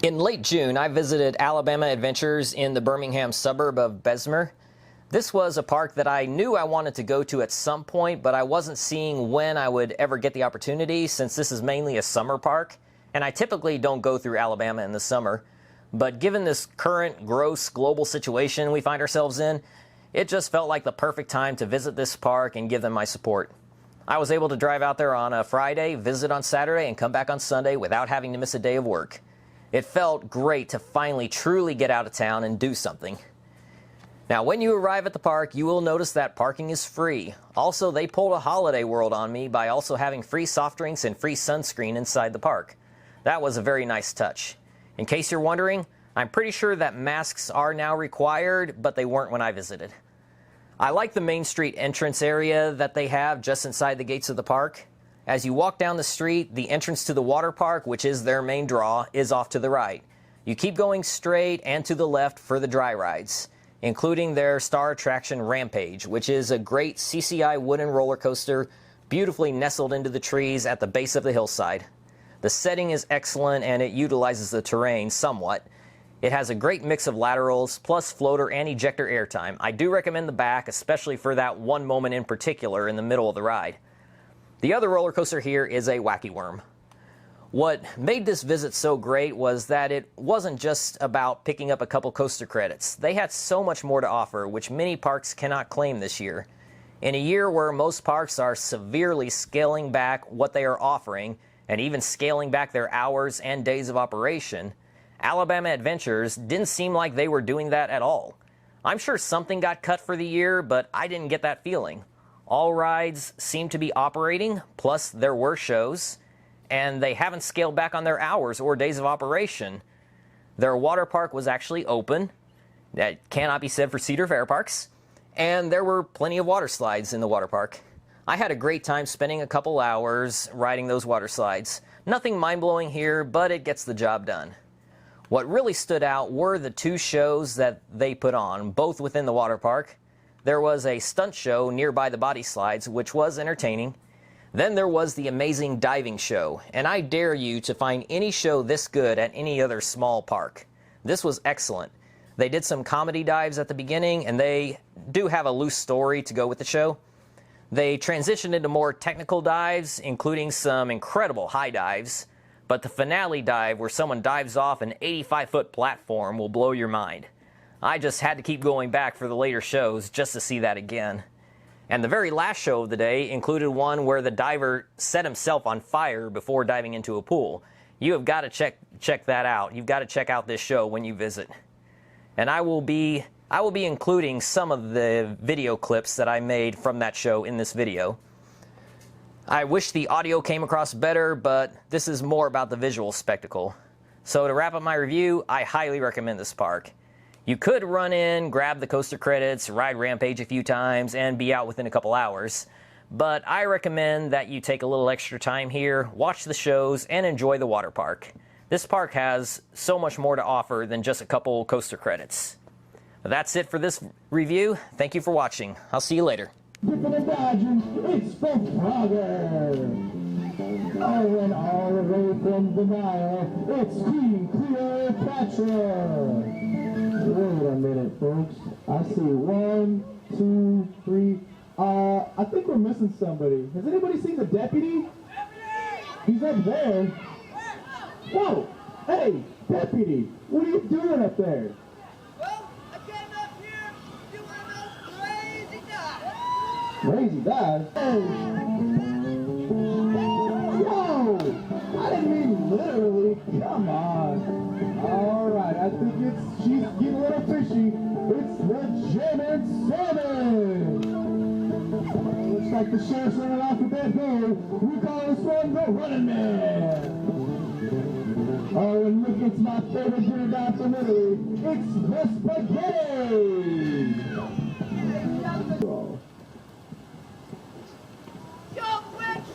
In late June, I visited Alabama Adventures in the Birmingham suburb of Bessemer. This was a park that I knew I wanted to go to at some point, but I wasn't seeing when I would ever get the opportunity since this is mainly a summer park, and I typically don't go through Alabama in the summer. But given this current gross global situation we find ourselves in, it just felt like the perfect time to visit this park and give them my support. I was able to drive out there on a Friday, visit on Saturday, and come back on Sunday without having to miss a day of work. It felt great to finally truly get out of town and do something. Now, when you arrive at the park, you will notice that parking is free. Also, they pulled a Holiday World on me by also having free soft drinks and free sunscreen inside the park. That was a very nice touch. In case you're wondering, I'm pretty sure that masks are now required, but they weren't when I visited. I like the Main Street entrance area that they have just inside the gates of the park. As you walk down the street, the entrance to the water park, which is their main draw, is off to the right. You keep going straight and to the left for the dry rides, including their star attraction Rampage, which is a great CCI wooden roller coaster beautifully nestled into the trees at the base of the hillside. The setting is excellent and it utilizes the terrain somewhat. It has a great mix of laterals, plus floater and ejector airtime. I do recommend the back, especially for that one moment in particular in the middle of the ride. The other roller coaster here is a Wacky Worm. What made this visit so great was that it wasn't just about picking up a couple coaster credits. They had so much more to offer, which many parks cannot claim this year. In a year where most parks are severely scaling back what they are offering, and even scaling back their hours and days of operation, Alabama Adventures didn't seem like they were doing that at all. I'm sure something got cut for the year, but I didn't get that feeling. All rides seem to be operating, plus there were shows, and they haven't scaled back on their hours or days of operation. Their water park was actually open. That cannot be said for Cedar Fair parks. And there were plenty of water slides in the water park. I had a great time spending a couple hours riding those water slides. Nothing mind-blowing here, but it gets the job done. What really stood out were the two shows that they put on, both within the water park. There was a stunt show nearby the body slides, which was entertaining. Then there was the amazing diving show, and I dare you to find any show this good at any other small park. This was excellent. They did some comedy dives at the beginning, and they do have a loose story to go with the show. They transitioned into more technical dives, including some incredible high dives, but the finale dive, where someone dives off an 85-foot platform, will blow your mind. I just had to keep going back for the later shows just to see that again. And the very last show of the day included one where the diver set himself on fire before diving into a pool. You have got to check that out. You've got to check out this show when you visit. And I will be including some of the video clips that I made from that show in this video. I wish the audio came across better, but this is more about the visual spectacle. So to wrap up my review, I highly recommend this park. You could run in, grab the coaster credits, ride Rampage a few times, and be out within a couple hours. But I recommend that you take a little extra time here, watch the shows, and enjoy the water park. This park has so much more to offer than just a couple coaster credits. That's it for this review. Thank you for watching. I'll see you later. It's for progress. Oh, and all the way from denial, it's Cleopatra. Wait a minute, folks. I see 1, 2, 3. I think we're missing somebody. Has anybody seen the deputy? He's up there. Whoa! Hey, deputy! What are you doing up there? Well, I came up here to do one of those crazy dives. Crazy dives? Hey! Yo! I didn't mean literally. Come on. Alright, I think she's getting a little fishy. It's the German Salmon! Looks like the sheriff's running off with that goal. We call this one the Running Man! Oh, and look, it's my favorite dinner down from Italy. It's the spaghetti!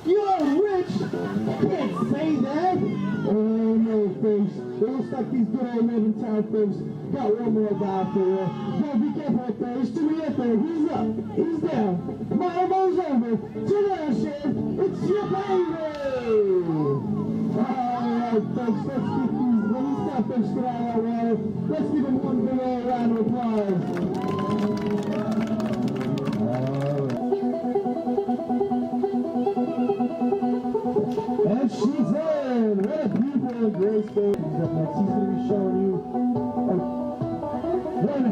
You're rich! Can't say that! Oh no, folks. It looks like these good old men in town, folks, got one more guy for you. Don't be careful up there. It's too many up there. He's up. He's down. My elbow's over. To there, Sheriff. It's your baby! Alright, folks, let's get these little stuff fish get out of that water. Let's give him one big old round of applause. And she's in. What a beautiful and graceful. He's up next. He's going to be showing you 1.5 in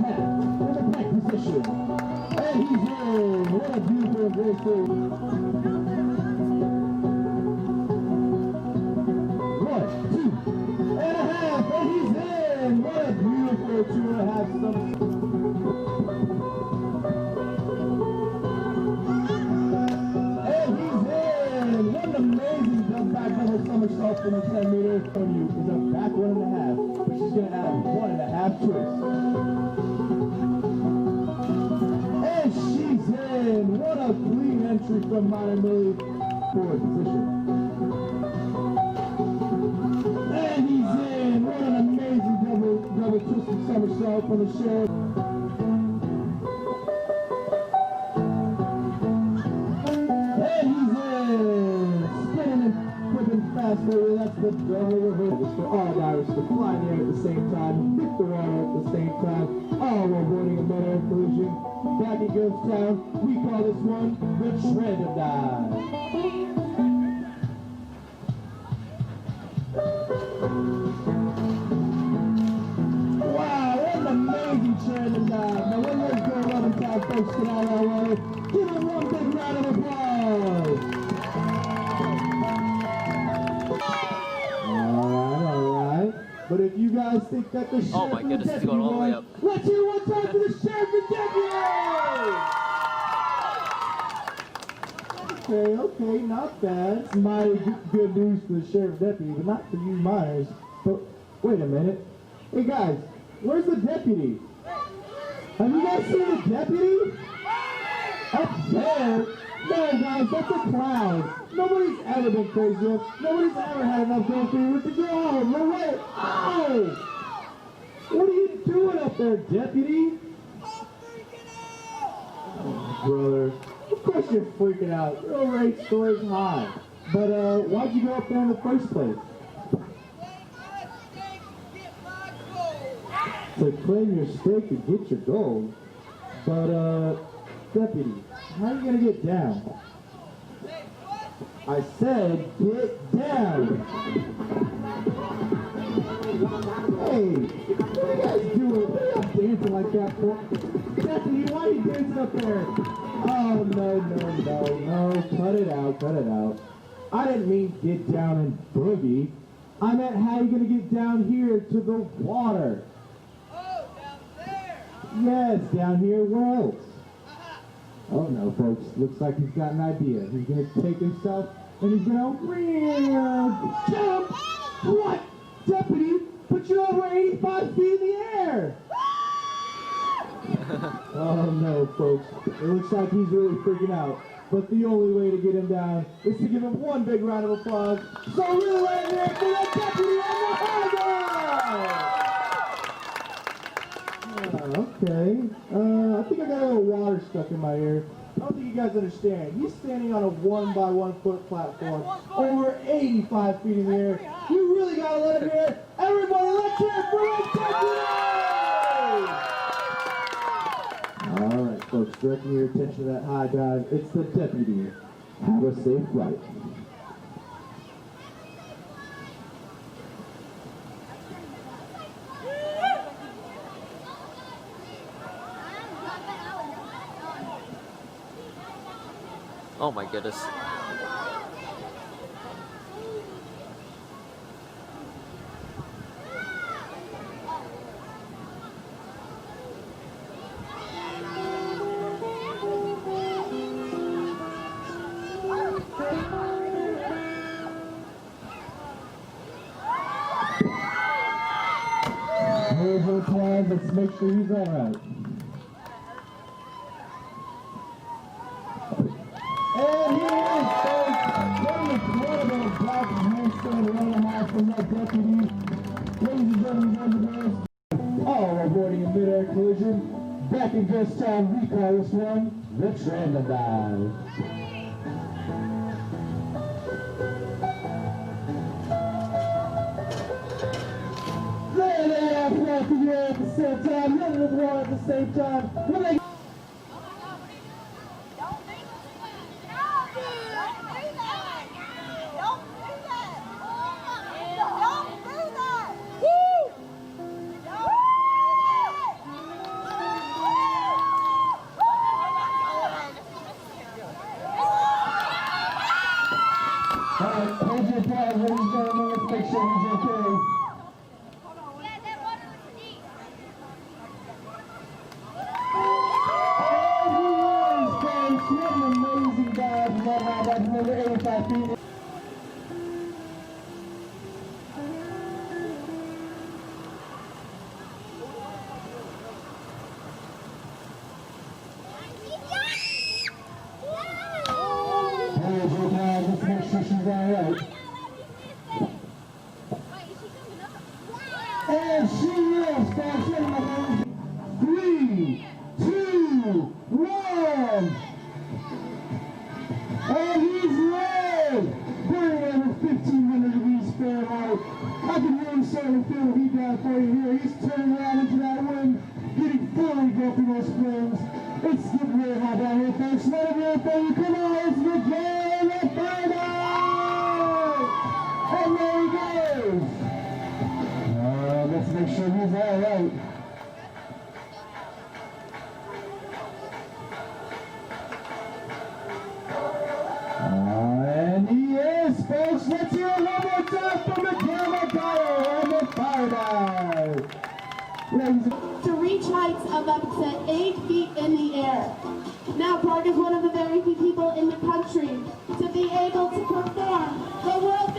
the back position. And he's in. What a beautiful and graceful. 1, 2.5. And he's in. What a beautiful 2.5 stomach. Somersault from the 10 meter from you is a back 1.5. She's going to add 1.5 twists. And she's in. What a clean entry from Minor Millie. Forward position. And he's in. What an amazing double twisted somersault from the sheriff. And he's in. Spinning and fast forward, that's the double reverse. It's for all divers to fly in the air at the same time, hit the water at the same time, all while avoiding a mid-air collision. Back in Ghost Town, we call this one the Trend Dive. Wow, what an amazing Trend Dive. Now when those go 11-time folks get out of that water, give them one big round of applause. But if you guys think that the sheriff Oh my goodness, it's going all the way up. Let's hear one time for the sheriff and deputy! Okay, not bad. It's mighty good news for the sheriff and deputy, but not for you minors. But wait a minute. Hey guys, where's the deputy? Have you guys seen the deputy? Up there? No guys, that's a clown. Nobody's ever been crazy enough. Nobody's ever had enough going for you to go home. No way. Oh! What are you doing up there, deputy? Oh, brother. Of course you're freaking out. Your rate score's high. But why'd you go up there in the first place? To claim your stake and get your gold. But deputy, how are you gonna get down? I said, get down! Hey, what are you guys doing? What are you dancing like that for? Stephanie, why are you dancing up there? Oh, no. Cut it out. I didn't mean get down and boogie. I meant how are you going to get down here to the water? Oh, down there! Yes, down here. Where else? Oh no, folks. Looks like he's got an idea. He's going to take himself and he's going to jump. What? Deputy, but you're over 85 feet in the air. Oh no, folks. It looks like he's really freaking out. But the only way to get him down is to give him one big round of applause. So really right here for the deputy on the harbor! Okay. I think I got a little water stuck in my ear. I don't think you guys understand. He's standing on a 1-by-1 foot platform over 85 feet in the air. You really gotta let him hear. Everybody, let's hear it for the deputy! All right, folks, directing your attention to that high dive. It's the deputy. Have a safe flight. Oh my goodness. Here's her plan. Let's make sure he's all right. And here it is, folks. What an incredible back handstand 1.5 from that deputy. Ladies and gentlemen, all avoiding a mid-air collision. Back in Ghost Town, we call this one the Trend Dive. all fly through the air at the same time, none of the water at the same time. When they hold your applause, ladies and gentlemen. Let's make sure he's okay. What an amazing dive. Love how that's another 85 feet. Hold your applause. Let's make sure she's all right. And she is fast in my nose. 3, 2, 1. And he's red! Burning over 1,500 degrees Fahrenheit. I can really starting to feel the heat down for you here. He's turning around into that wind, getting fully engulfed in those flames. It's getting really hot down here, folks. Let it really for you. Come on, it's the game of fire! And there he goes! Let's make sure he's all right. And he is, folks. Let's hear it one more time from the camera guy on the fire dive. To reach heights of up to 8 feet in the air. Now, Park is one of the very few people in the country to be able to perform the world